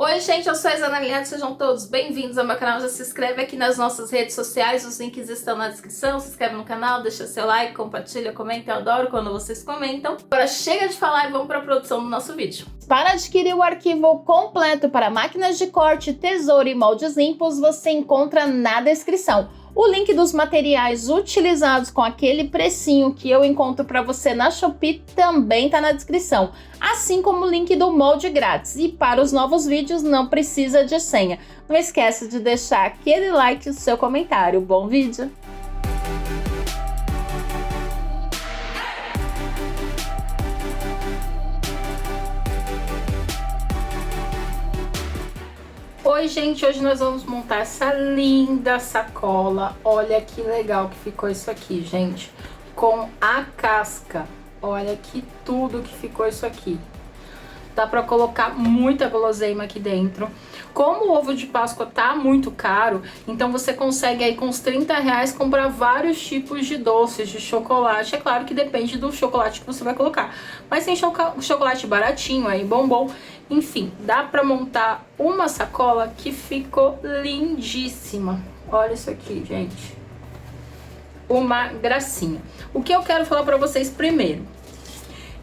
Oi gente, eu sou a Ana, sejam todos bem-vindos ao meu canal. Já se inscreve aqui nas nossas redes sociais, os links estão na descrição. Se inscreve no canal, deixa seu like, compartilha, comenta, eu adoro quando vocês comentam. Agora chega de falar e vamos para a produção do nosso vídeo. Para adquirir o arquivo completo para máquinas de corte, tesoura e moldes limpos, você encontra na descrição. O link dos materiais utilizados com aquele precinho que eu encontro para você na Shopee também está na descrição, assim como o link do molde grátis. E para os novos vídeos não precisa de senha. Não esqueça de deixar aquele like e o seu comentário. Bom vídeo! Oi gente, hoje nós vamos montar essa linda sacola. Olha que legal que ficou isso aqui, gente, com a casca. Olha que tudo que ficou isso aqui. Dá pra colocar muita guloseima aqui dentro. Como o ovo de Páscoa tá muito caro, então você consegue aí com uns R$30 comprar vários tipos de doces, de chocolate. É claro que depende do chocolate que você vai colocar, mas tem chocolate baratinho aí, bombom. Enfim, dá pra montar uma sacola que ficou lindíssima. Olha isso aqui, gente. Uma gracinha. O que eu quero falar pra vocês primeiro.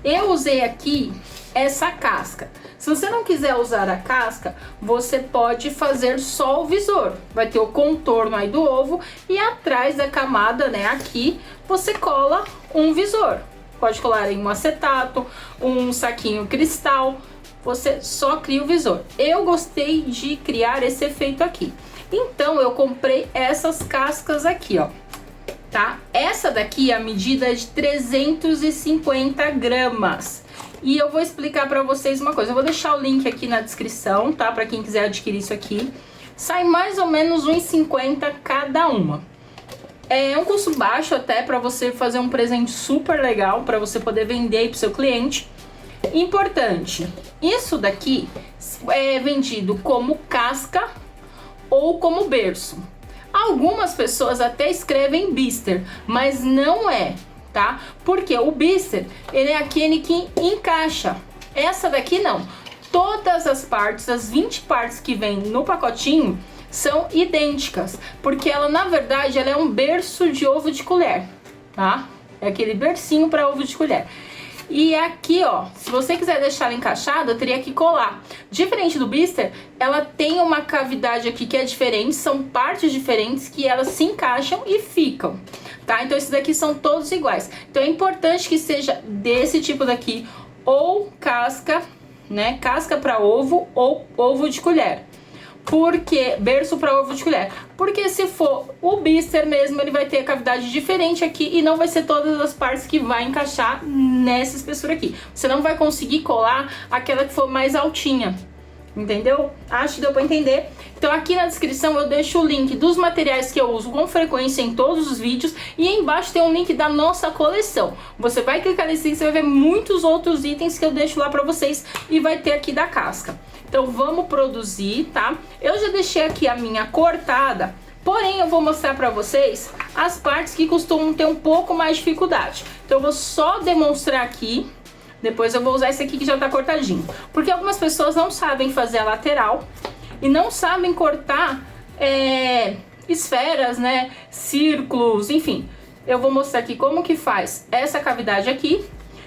Eu usei aqui essa casca. Se você não quiser usar a casca, você pode fazer só o visor. Vai ter o contorno aí do ovo e atrás da camada, né, aqui, você cola um visor. Pode colar em um acetato, um saquinho cristal. Você só cria o visor. Eu gostei de criar esse efeito aqui. Então eu comprei essas cascas aqui, ó. Tá? Essa daqui, a medida é de 350 gramas. E eu vou explicar pra vocês uma coisa. Eu vou deixar o link aqui na descrição, tá? Pra quem quiser adquirir isso aqui. Sai mais ou menos R$1,50 cada uma. É um custo baixo até pra você fazer um presente super legal, pra você poder vender aí pro seu cliente. Importante, isso daqui é vendido como casca ou como berço. Algumas pessoas até escrevem blister, mas não é, tá? Porque o blister, ele é aquele que encaixa. Essa daqui não. Todas as partes, as 20 partes que vem no pacotinho, são idênticas. Porque ela, na verdade, ela é um berço de ovo de colher, tá? É aquele bercinho para ovo de colher. E aqui, ó, se você quiser deixar ela encaixada, eu teria que colar. Diferente do blister, ela tem uma cavidade aqui que é diferente, são partes diferentes que elas se encaixam e ficam, tá? Então esses daqui são todos iguais. Então é importante que seja desse tipo daqui, ou casca, né? Casca para ovo ou ovo de colher. Porque berço para ovo de colher. Porque se for o blister mesmo, ele vai ter a cavidade diferente aqui e não vai ser todas as partes que vai encaixar nessa espessura aqui. Você não vai conseguir colar aquela que for mais altinha. Entendeu? Acho que deu para entender. Então aqui na descrição eu deixo o link dos materiais que eu uso com frequência em todos os vídeos. E aí embaixo tem um link da nossa coleção. Você vai clicar nesse link, você vai ver muitos outros itens que eu deixo lá para vocês. E vai ter aqui da casca. Então vamos produzir, tá? Eu já deixei aqui a minha cortada, porém eu vou mostrar pra vocês as partes que costumam ter um pouco mais de dificuldade. Então eu vou só demonstrar aqui, depois eu vou usar esse aqui que já tá cortadinho. Porque algumas pessoas não sabem fazer a lateral e não sabem cortar esferas, né? Círculos, enfim. Eu vou mostrar aqui como que faz essa cavidade aqui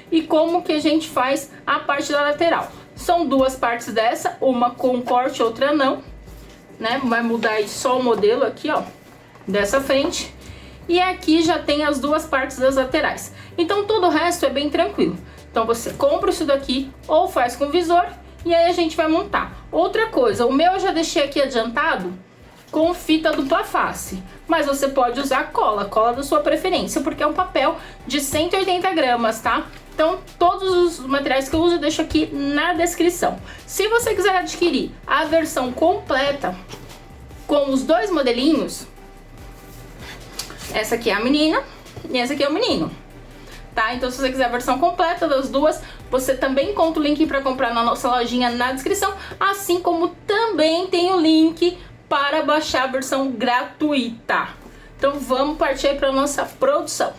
e como que a gente faz a parte da lateral. São duas partes dessa, uma com corte, outra não, né? Vai mudar aí só o modelo aqui, ó, dessa frente. E aqui já tem as duas partes das laterais. Então todo o resto é bem tranquilo. Então você compra isso daqui ou faz com visor e aí a gente vai montar. Outra coisa, o meu eu já deixei aqui adiantado com fita dupla face. Mas você pode usar cola da sua preferência, porque é um papel de 180 gramas, tá? Então, todos os materiais que eu uso eu deixo aqui na descrição. Se você quiser adquirir a versão completa com os dois modelinhos, essa aqui é a menina e essa aqui é o menino, tá? Então, se você quiser a versão completa das duas, você também encontra o link para comprar na nossa lojinha na descrição, assim como também tem o link para baixar a versão gratuita. Então, vamos partir para nossa produção.